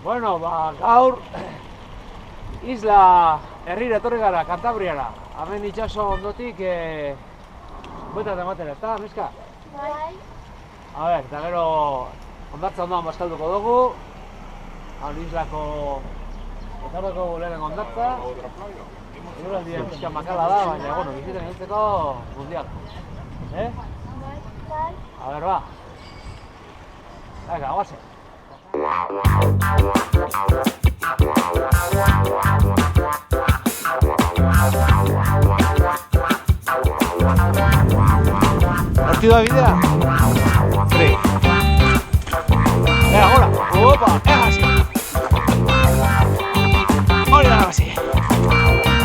Bueno, gaur isla herrira etorri gara, Kantabriara. Hemen itxaso ondotik buelta ematera, ezta, Miska? Bai. A ber, eta gero hondartza ondoan bazkalduko dugu. Hau islako ezarroko lehenengo hondartza. Eguraldia pixka makala da, baina, bueno, biziten egiteko mundial. Bai. A ber, ba. Venga, guazen. Horti da bidea? Free. Venga, gora. Opa, egasi. Hori da egasi.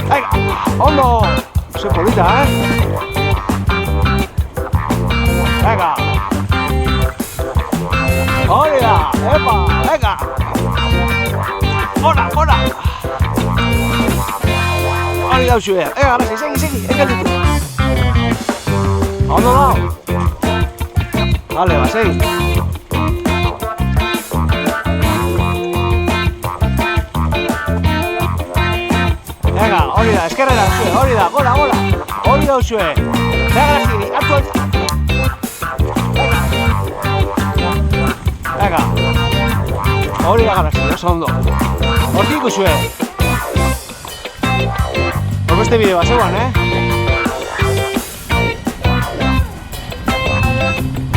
Venga, ondo. Oso polita, Venga. Hori da, epa, venga. Gora, gora. Hori da usue. Venga, arasi, segi, egelditu. Ondo da. Vale, va, segi. Venga, hori da, eskerrera usue, hori da, gora, gora. Hori da usue. Venga, arasi, hartu. Venga. Hori da garasi, oso ondo. Hortik usue. Beste bideoa zeuan,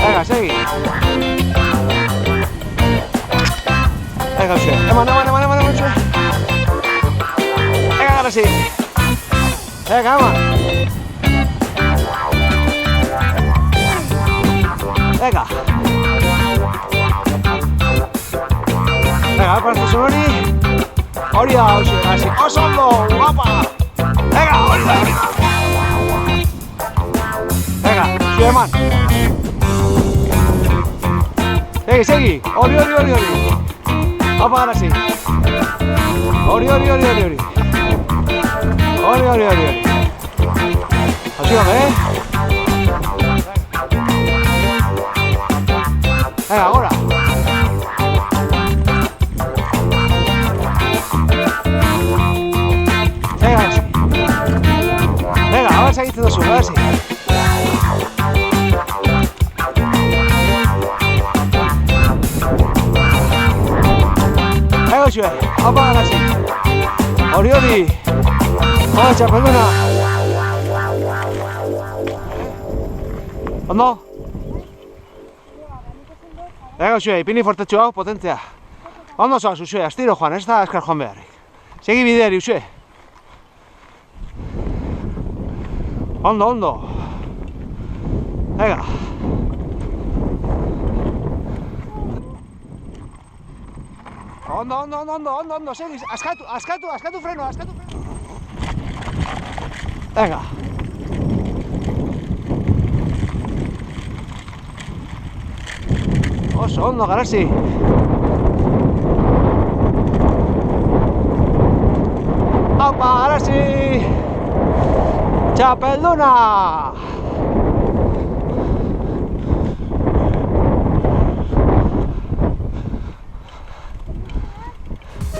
Venga, segi. Venga, usue. Eman, usue. Venga, garasi. Venga, eman. Venga. Venga, paraztezun hori. Hori da, usue, garasi. Oso ondo, guapa. Venga, hori da. Venga, usue eman. Segi. Hori. Apa garasi. Hori. Hori. Hasiak, Venga, gora. Venga, garasi. Venga, ahora segitzen duzu, garasi. Venga, usue, apa garasi. Hori. Hola, txapelduna. Ondo? Venga, usue, ipini fortetxo hau, potentzia. Ondo zoaz, usue, astiro joan, ez da eskar joan beharrik. Segi bideari, usue. Ondo. Venga. Ondo, segi, askatu freno. Venga. Oso ondo, garasi. Aupa, garasi. Txapelduna.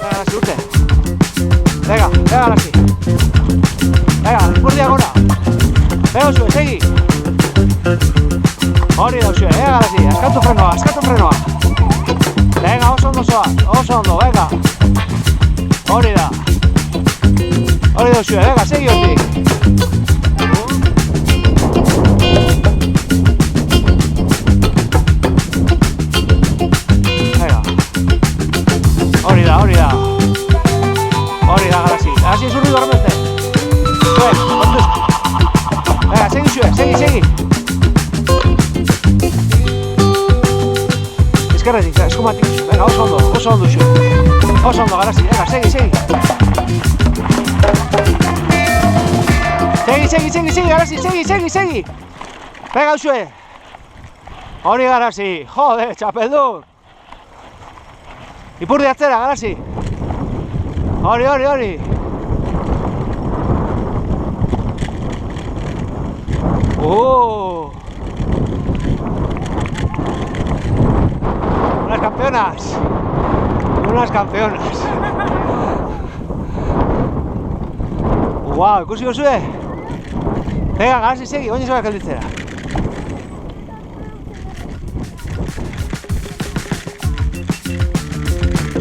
Garasi, urte. Venga, garasi. Venga, ipurdia gora. Venga, usue, segi. Hori da usue, garasi. Askatu frenoa. Venga, oso ondo, venga. Hori da. Hori da usue, venga, segi hortik. Venga. Hori da. Hori da, garasi. Garasi ez urri dormezte. Venga, segi usue, segi. Eskerretik, eskumatik. Venga, oso ondo usue. Oso ondo, garasi. Venga, segi. Segi, garasi, segi. Venga, usue. Hori garasi. Jode, txapeldun. Ipurdi atzera, garasi. Hori. Unas campeonas. Unas campeonas. Guau, ikusi gozue? Venga, garasi segi, oin zorak gelditzera.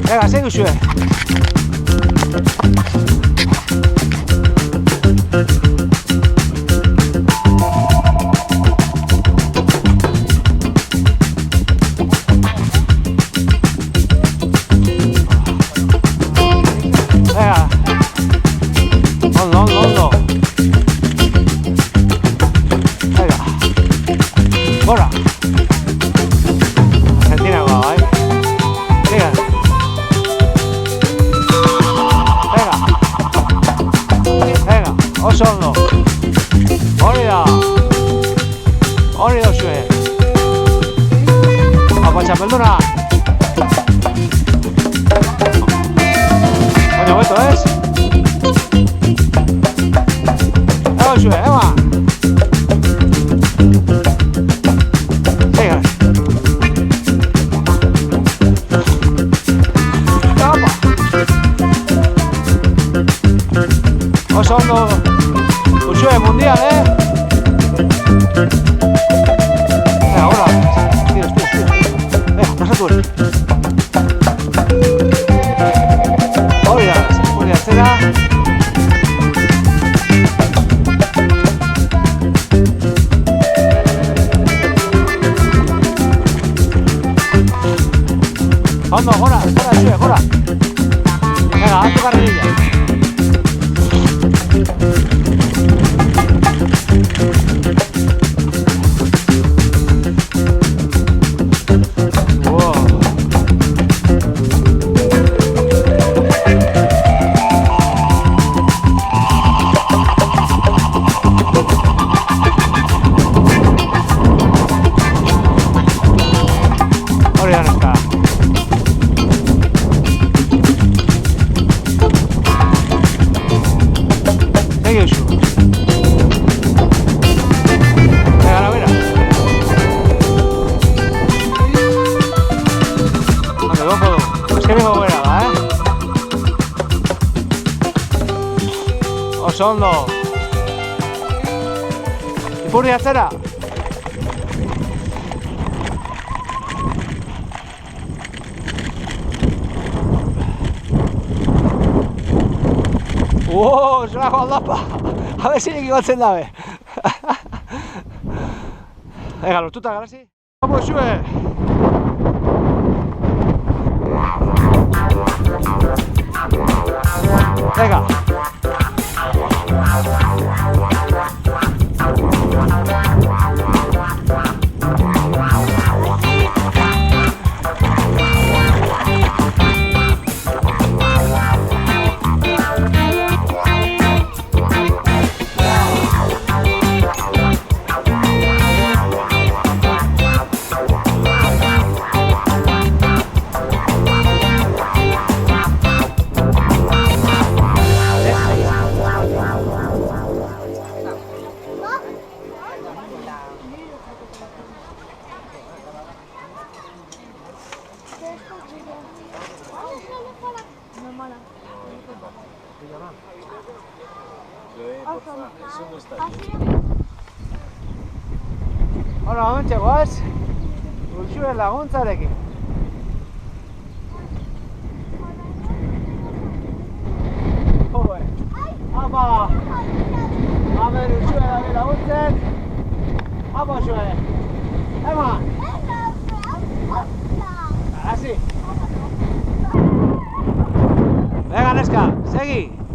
Venga, segi gozue. Gora! Argentina goa, bai? Venga! Venga! Venga! Oso ondo! Hori da! Hori da zuen! Apa txapelduna! Baina beto, ez? Ego zuen, ema! Oso ondo Uxue mundial, Venga, ahora Tira. Venga, pasatu hori Hori da, hori atzera Ondo, gora, Uxue, gora Venga, alto carrerilla Oso ondo! Ipurri atzera! Zelako aldapa! Habe zirik igotzen dabe! Ega, lortuta garazi! Vamos, Xue! Venga! Hola, omentxe goaz, Uxue laguntzarekin. Joe, apa! Amen, Uxue dabe laguntzen. Apa, Uxue! Ema! Así. Venga, neska, segi!